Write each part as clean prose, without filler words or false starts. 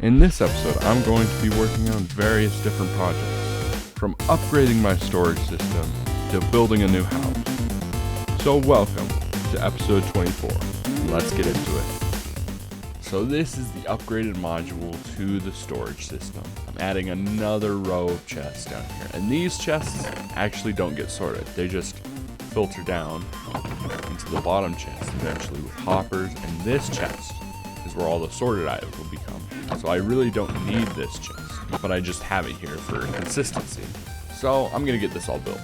In this episode, I'm going to be working on various different projects, from upgrading my storage system to building a new house. So welcome to episode 24, and let's get into it. So this is the upgraded module to the storage system. I'm adding another row of chests down here, and these chests actually don't get sorted. They just filter down into the bottom chest eventually with hoppers, and this chest is where all the sorted items will become. So I really don't need this chest, but I just have it here for consistency. So I'm gonna get this all built.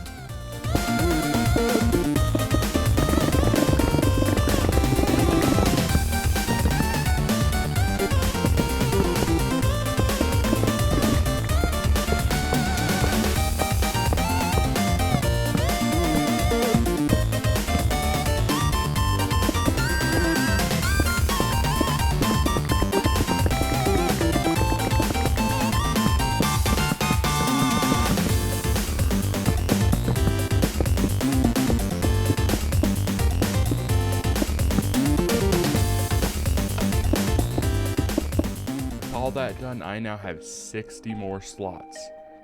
All that done, I now have 60 more slots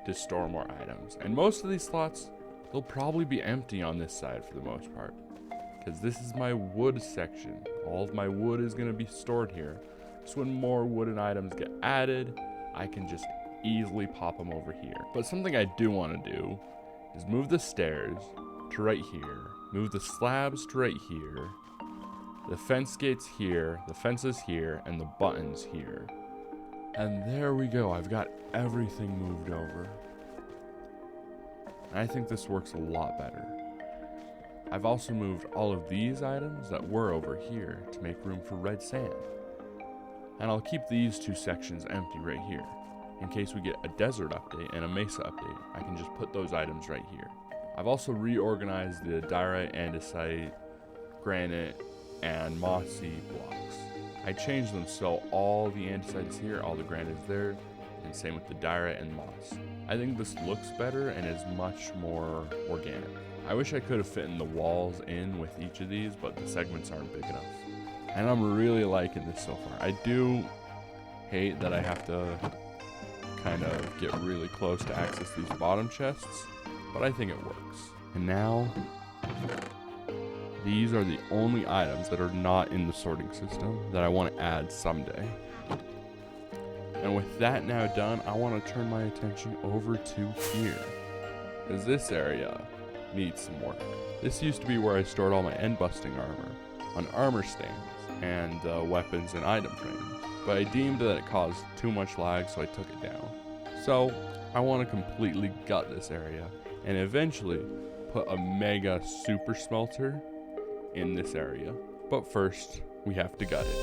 to store more items, and most of these slots, they'll probably be empty on this side for the most part, because this is my wood section. All of my wood is going to be stored here, so when more wooden items get added, I can just easily pop them over here. But something I do want to do is move the stairs to right here, move the slabs to right here, the fence gates here, the fences here, and the buttons here. And there we go, I've got everything moved over. And I think this works a lot better. I've also moved all of these items that were over here to make room for red sand. And I'll keep these two sections empty right here. In case we get a desert update and a mesa update, I can just put those items right here. I've also reorganized the diorite, andesite, granite, and mossy blocks. I changed them so all the andesite is here, all the granite is there, and same with the diorite and moss. I think this looks better and is much more organic. I wish I could have fit in the walls in with each of these, but the segments aren't big enough. And I'm really liking this so far. I do hate that I have to kind of get really close to access these bottom chests, but I think it works. And now, these are the only items that are not in the sorting system that I want to add someday. And with that now done, I want to turn my attention over to here, because this area needs some work. This used to be where I stored all my end busting armor on armor stands and weapons and item frames, but I deemed that it caused too much lag, so I took it down. So I want to completely gut this area and eventually put a mega super smelter in this area. But first, we have to gut it.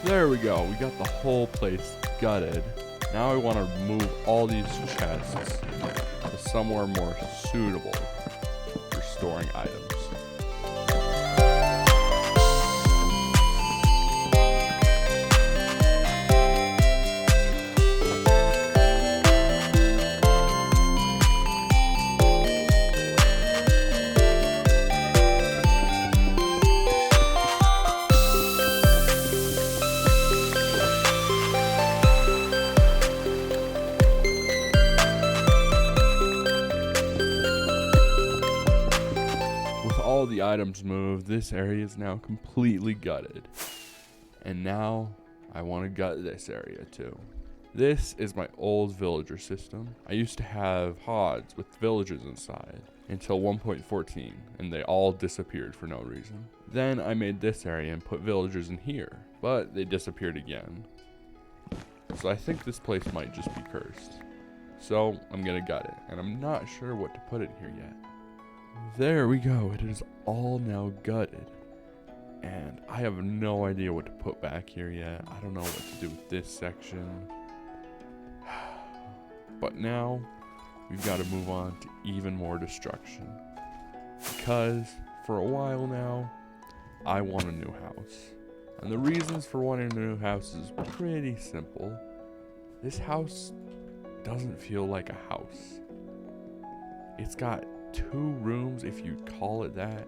There we go, we got the whole place gutted. Now I want to move all these chests to somewhere more suitable for storing items. All the items moved, this area is now completely gutted. And now I want to gut this area too. This is my old villager system. I used to have pods with villagers inside until 1.14, and they all disappeared for no reason. Then I made this area and put villagers in here, but they disappeared again. So I think this place might just be cursed. So I'm gonna gut it, and I'm not sure what to put in here yet. There we go, it is all now gutted. And I have no idea what to put back here yet. I don't know what to do with this section. But now, we've got to move on to even more destruction. Because, for a while now, I want a new house. And the reasons for wanting a new house is pretty simple. This house doesn't feel like a house. It's got 2 rooms, if you call it that.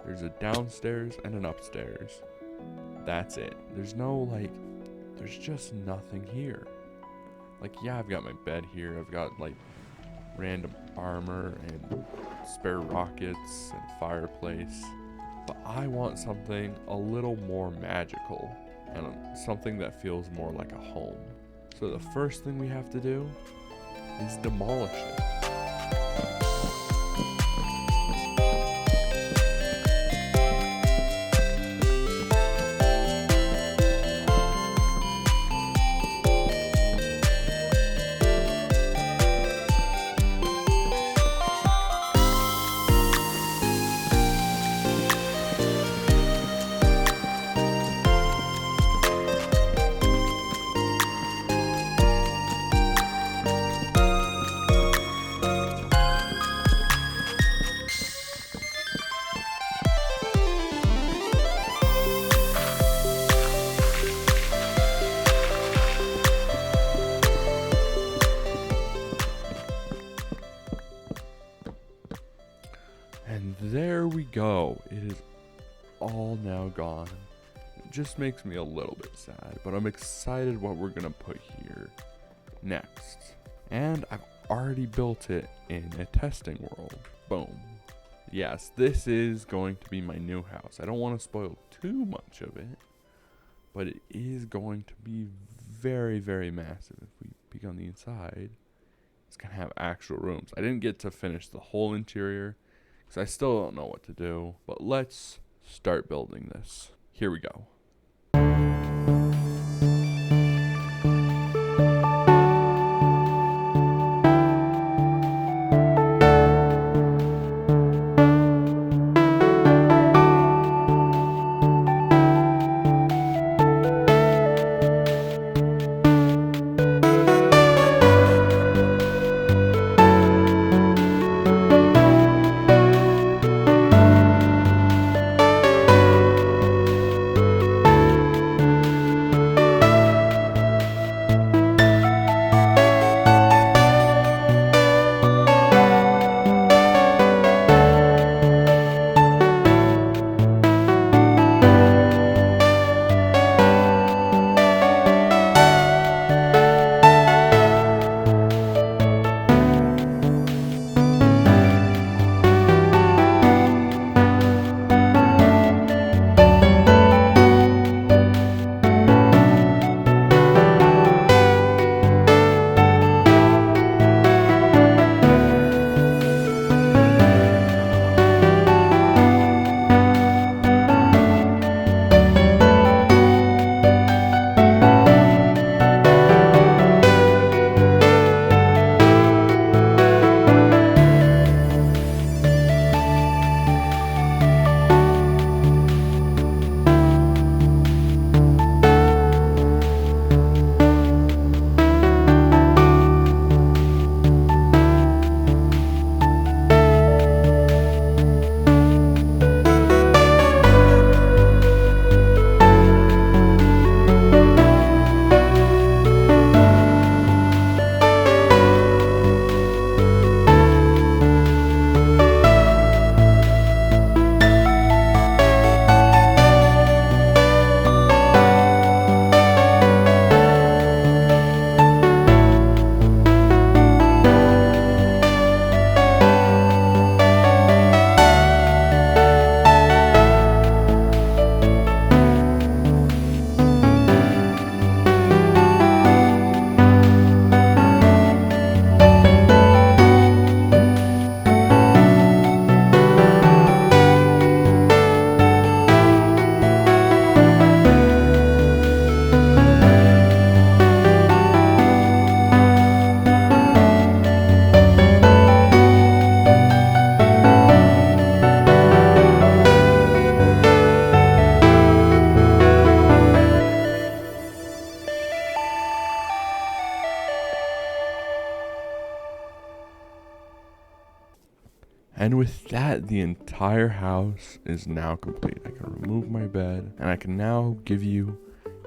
There's a downstairs and an upstairs. That's it. There's just nothing here. Like, yeah, I've got my bed here. I've got like random armor and spare rockets and fireplace. But I want something a little more magical and something that feels more like a home. So the first thing we have to do is demolish it. And there we go. It is all now gone. It just makes me a little bit sad, but I'm excited what we're gonna put here next. And I've already built it in a testing world. Boom. Yes, this is going to be my new house. I don't want to spoil too much of it, but it is going to be very, very massive. If we peek on the inside, it's gonna have actual rooms. I didn't get to finish the whole interior, because I still don't know what to do, but let's start building this. Here we go. with that, the entire house is now complete. I can remove my bed and I can now give you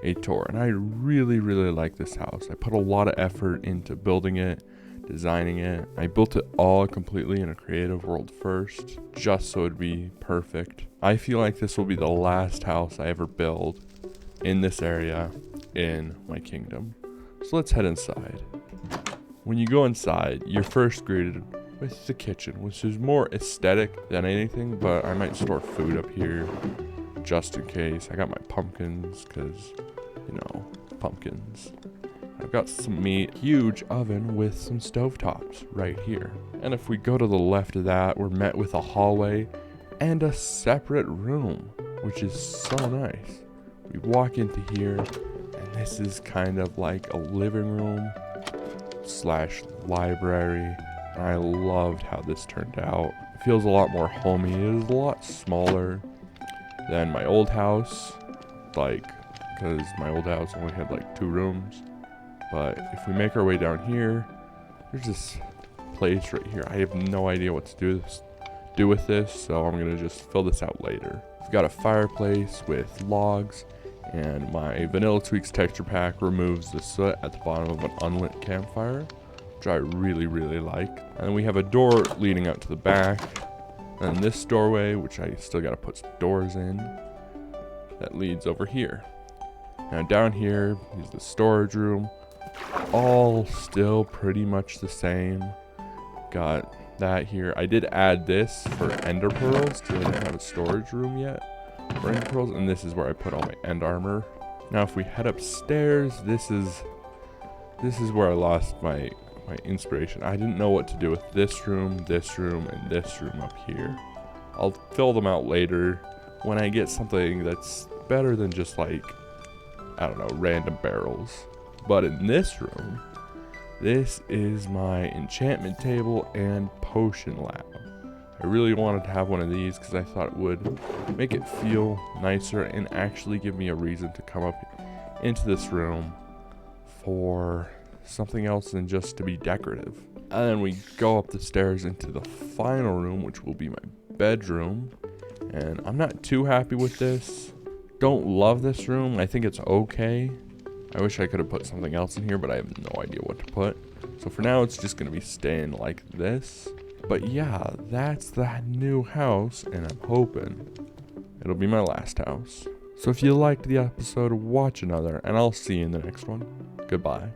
a tour. And I really, really like this house. I put a lot of effort into building it, designing it. I built it all completely in a creative world first, just so it'd be perfect. I feel like this will be the last house I ever build in this area in my kingdom. So let's head inside. When you go inside, you're first greeted with the kitchen, which is more aesthetic than anything, but I might store food up here just in case. I got my pumpkins because, you know, pumpkins. I've got some meat, huge oven with some stovetops right here. And if we go to the left of that, we're met with a hallway and a separate room, which is so nice. We walk into here, and this is kind of like a living room / library. I loved how this turned out. It feels a lot more homey. It is a lot smaller than my old house, like, because my old house only had like 2 rooms. But if we make our way down here, there's this place right here. I have no idea what to do with this, so I'm gonna just fill this out later. We've got a fireplace with logs, and my Vanilla Tweaks texture pack removes the soot at the bottom of an unlit campfire, which I really, really like. And then we have a door leading out to the back, and this doorway, which I still gotta put some doors in, that leads over here. Now down here is the storage room, all still pretty much the same. Got that here. I did add this for ender pearls because I didn't have a storage room yet for ender pearls, and this is where I put all my end armor. Now if we head upstairs, this is where I lost my inspiration. I didn't know what to do with this room, and this room up here. I'll fill them out later when I get something that's better than just like, I don't know, random barrels. But in this room, this is my enchantment table and potion lab. I really wanted to have one of these because I thought it would make it feel nicer and actually give me a reason to come up into this room for something else than just to be decorative. And then we go up the stairs into the final room, which will be my bedroom. And I'm not too happy with this. Don't love this room. I think it's okay. I wish I could have put something else in here, but I have no idea what to put. So for now, it's just going to be staying like this. But yeah, that's that new house, and I'm hoping it'll be my last house. So if you liked the episode, watch another, and I'll see you in the next one. Goodbye.